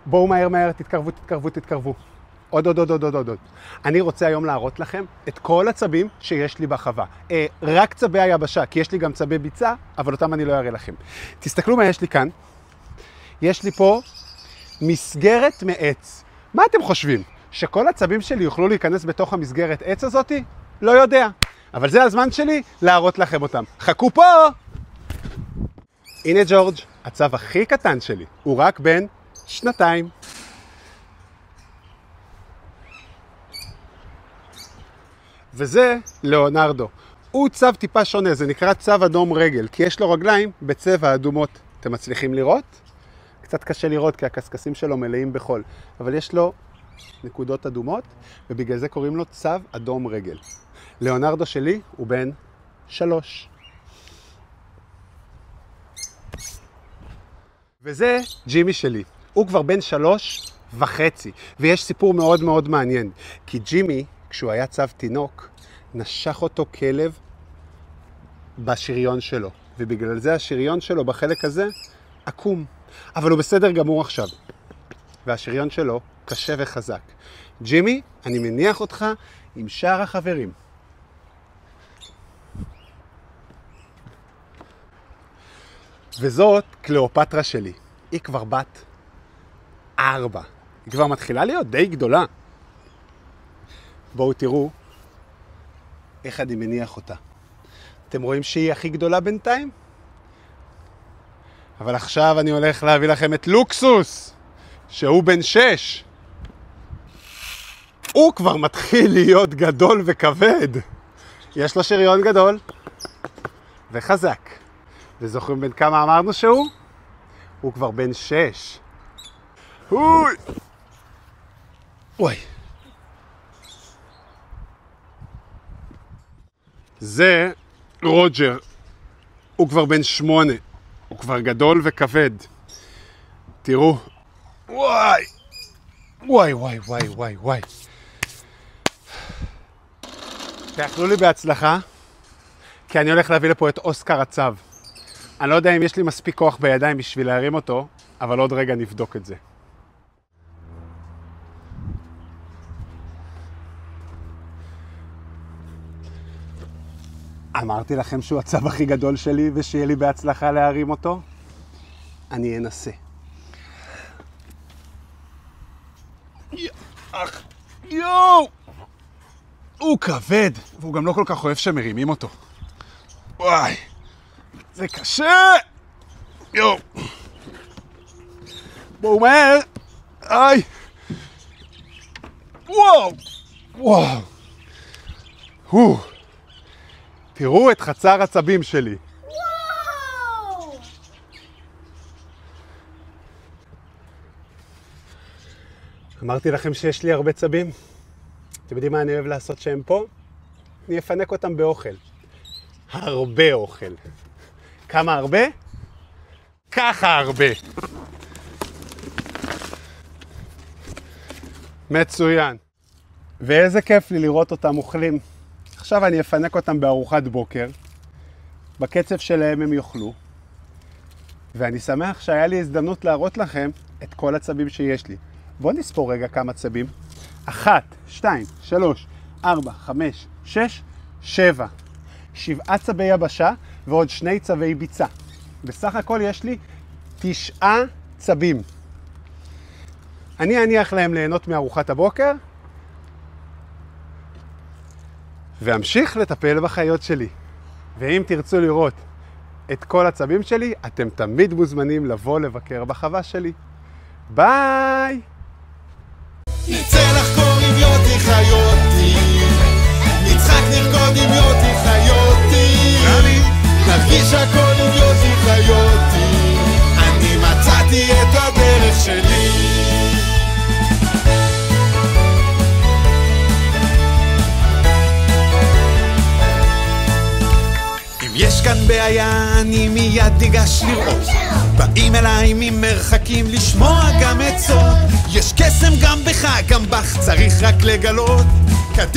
בואו מהר מהר, תתקרבו, תתקרבו, תתקרבו. עוד. אני רוצה היום להראות לכם את כל הצבים שיש לי בחווה. רק צבי היבשה, כי יש לי גם צבי ביצה, אבל אותם אני לא אראה לכם. תסתכלו מה יש לי כאן. יש לי פה מסגרת מעץ. מה אתם חושבים? שכל הצבים שלי יוכלו להיכנס בתוך המסגרת עץ הזאת? לא יודע. אבל זה הזמן שלי להראות לכם אותם. חכו פה! הנה ג'ורג', הצב הכי קטן שלי. הוא רק בן 2. וזה ליאונרדו. הוא צב טיפה שונה, זה נקרא צב אדום רגל, כי יש לו רגליים בצבע אדומות. אתם מצליחים לראות? קצת קשה לראות כי הקסקסים שלו מלאים בחול, אבל יש לו נקודות אדומות, ובגלל זה קוראים לו צב אדום רגל. ליאונרדו שלי הוא בן 3. וזה ג'ימי שלי. הוא כבר בן 3.5, ויש סיפור מאוד מאוד מעניין, כי ג'ימי, כשהוא היה צב תינוק, נשך אותו כלב בשריון שלו, ובגלל זה השריון שלו בחלק הזה עקום. אבל הוא בסדר גמור עכשיו, והשריון שלו קשה וחזק. ג'ימי, אני מניח אותך עם שאר החברים. וזאת קליאופטרה שלי. היא כבר בת 4. היא כבר מתחילה להיות די גדולה. בואו תראו איך אני מניח אותה. אתם רואים שהיא הכי גדולה בינתיים? אבל עכשיו אני הולך להביא לכם את לוקסוס, שהוא בן 6. הוא כבר מתחיל להיות גדול וכבד. יש לו שריון גדול וחזק. וזוכרים בין כמה אמרנו שהוא? הוא כבר בן 6. אוי. זה רוג'ר. הוא כבר בן 8. הוא כבר גדול וכבד. תראו. וואי. תאכלו לי בהצלחה, כי אני הולך להביא לפה את אוסקר הצב. אני לא יודע אם יש לי מספיק כוח בידיים בשביל להרים אותו, אבל עוד רגע נבדוק את זה. אמרתי לכם שהוא הצב הכי גדול שלי ושיהיה לי בהצלחה להרים אותו? אני אנסה. יואו! הוא כבד, והוא גם לא כל כך אוהב שמרימים אותו. וואי, זה קשה! יואו! בואו מהר! איי! וואו! תראו את חצר הצבים שלי. וואו! אמרתי לכם שיש לי הרבה צבים. אתם יודעים מה אני אוהב לעשות שהם פה? אני אפנק אותם באוכל. הרבה אוכל. כמה הרבה? ככה הרבה. מצוין. ואיזה כיף לי לראות אותם אוכלים. עכשיו אני אפנק אותם בארוחת בוקר. בקצב שלהם הם יאכלו. ואני שמח שהיה לי הזדמנות להראות לכם את כל הצבים שיש לי. בואו נספור רגע כמה צבים. 1, 2, 3, 4, 5, 6, 7. 7 צבי יבשה ועוד 2 צבי ביצה. בסך הכל יש לי 9 צבים. אני אניח להם ליהנות מארוחת הבוקר, ואמשיך לטפל בחיות שלי. ואם תרצו לראות את כל הצבים שלי, אתם תמיד מוזמנים לבוא לבקר בחווה שלי. ביי! נצא לחקור עם יוטי חיותי, נצחק נרקוד עם יוטי חיותי, נרגיש הכל עם יוטי חיותי, אני מצאתי את הדרך שלי. אם יש כאן בעיה אני מיד ניגש לראות, באים אליי ממרחקים לשמוע גם עצות, יש קסם גם בך גם בך צריך רק לגלות, קדימה